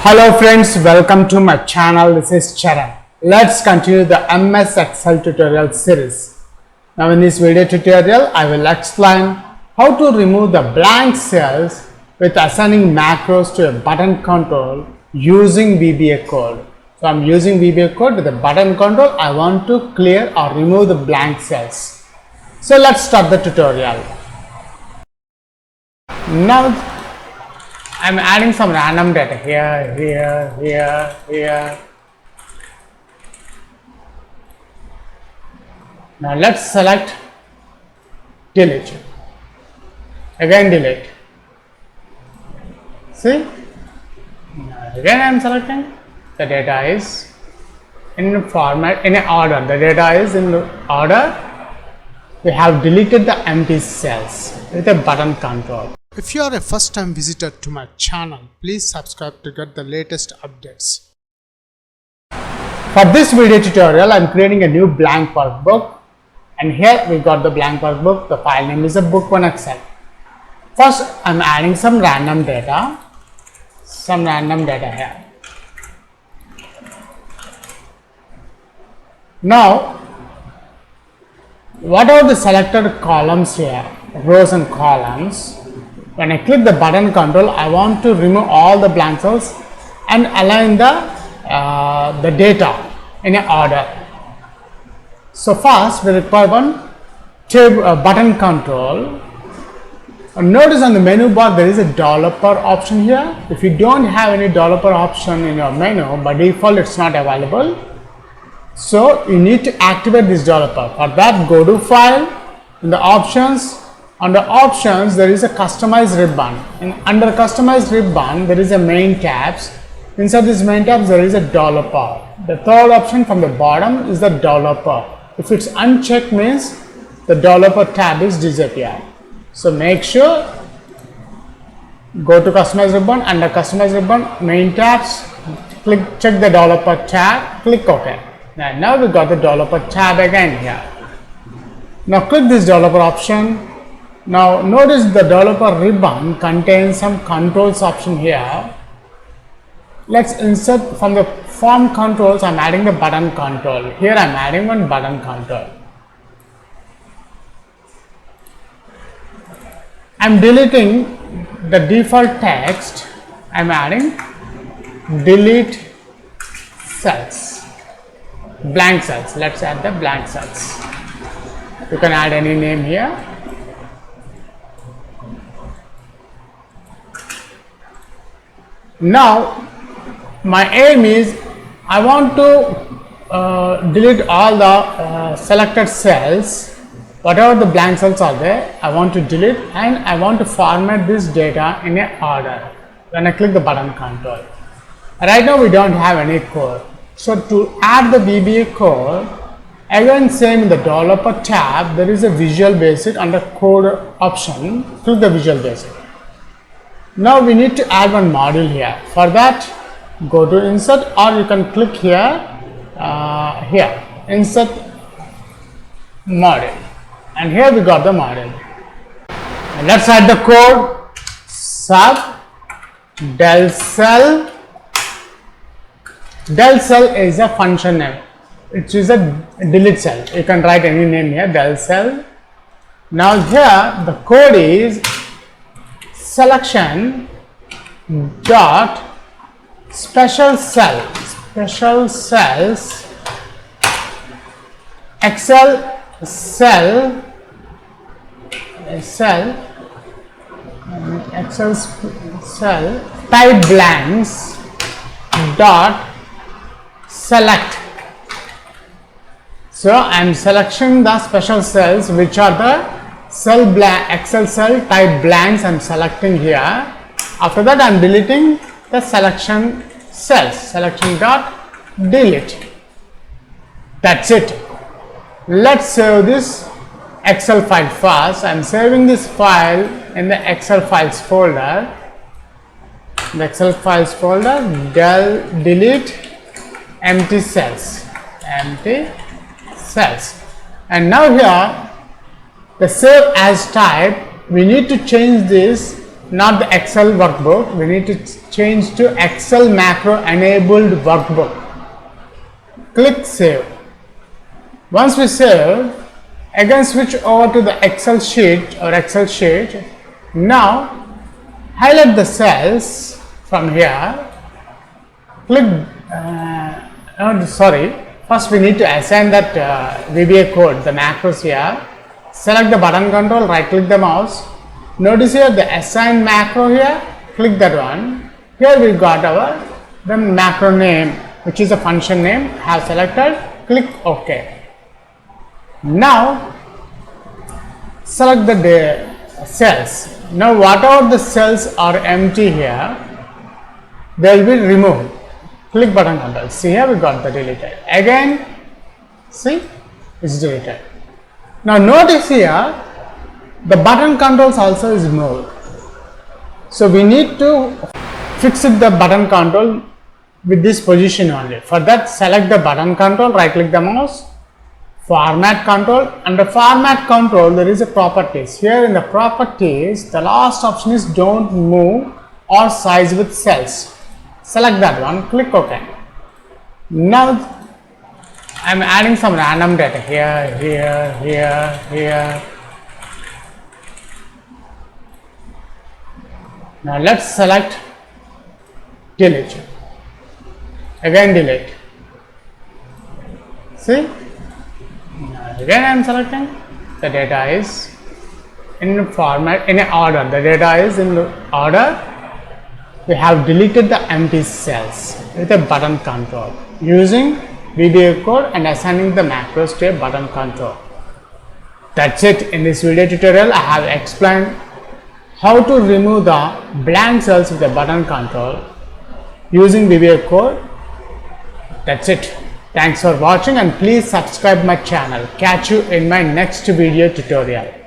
Hello friends, welcome to my channel. This is Charan. Let's continue the MS Excel tutorial series. Now in this video tutorial, I will explain how to remove the blank cells with assigning macros to a button control using VBA code. So I'm using VBA code with the button control. I want to clear or remove the blank cells. So let's start the tutorial. Now I'm adding some random data here. Now let's select delete. Again delete. See? Now again I am selecting. The data is in format, in order. The data is in order. We have deleted the empty cells with a button control. If you are a first time visitor to my channel, please subscribe to get the latest updates. For this video tutorial, I am creating a new blank workbook, and here we got the blank workbook. The file name is a book1excel. First, I am adding some random data here. Now, what are the selected columns here, rows and columns? When I click the button control, I want to remove all the blank cells and align the data in an order. So first we require one button control. Notice on the menu bar there is a developer option here. If you don't have any developer option in your menu, by default it's not available. So you need to activate this developer. For that, go to File, in the Options. Under Options, there is a Customize ribbon. Under Customize ribbon, there is a Main tabs. Inside this Main tabs, there is a developer. The third option from the bottom is the developer. If it's unchecked, means the developer tab is disappeared. So make sure go to Customize ribbon. Under Customize ribbon, Main tabs, check the developer tab, click OK. Now we got the developer tab again here. Now click this developer option. Now notice the developer ribbon contains some controls option here. Let's insert from the form controls. I'm adding the button control. Here I'm adding one button control. I'm deleting the default text. I'm adding delete cells, blank cells. Let's add the blank cells. You can add any name here. Now my aim is I want to delete all the selected cells, whatever the blank cells are there, I want to delete, and I want to format this data in a order when I click the button control. Right now we don't have any code, so to add the VBA code, again same in the developer tab, there is a Visual Basic under code option. Click the Visual Basic. Now we need to add one module here. For that, go to Insert, or you can click here, Insert Module, and here we got the module. And let's add the code. Sub del cell. Del cell is a function name. It is a delete cell. You can write any name here, del cell. Now here the code is selection dot special cells Excel cell type blanks dot select. So I am selecting the special cells which are the Excel cell type blanks. I am selecting here. After that, I am deleting the selection cells. Selection dot delete. That's it. Let's save this Excel file first. I am saving this file in the Excel files folder. The Excel files folder, delete empty cells. And now here the save as type, we need to change this not the Excel workbook. We need to change to Excel macro enabled workbook. Click save. Once we save, again switch over to the Excel sheet or Excel sheet. Now highlight the cells from here. Click first we need to assign that VBA code, the macros here. Select the button control, right click the mouse. Notice here the assign macro here, click that one. Here we got the macro name, which is a function name, have selected, click OK. Now select the cells. Now whatever the cells are empty here, they will be removed. Click button control. See here we got the deleted. Again, see, it's deleted. Now notice here the button controls also is moved. So we need to fix it the button control with this position only. For that, select the button control, right click the mouse, format control. Under format control there is a properties. Here in the properties the last option is don't move or size with cells. Select that one, click OK. Now I am adding some random data here. Now let's select delete. Again delete. See? Now again I am selecting. The data is in format, in order. The data is in order. We have deleted the empty cells with a button control using VBA code and assigning the macros to a button control. That's it. In this video tutorial, I have explained how to remove the blank cells with a button control using VBA code. That's it. Thanks for watching and please subscribe my channel. Catch you in my next video tutorial.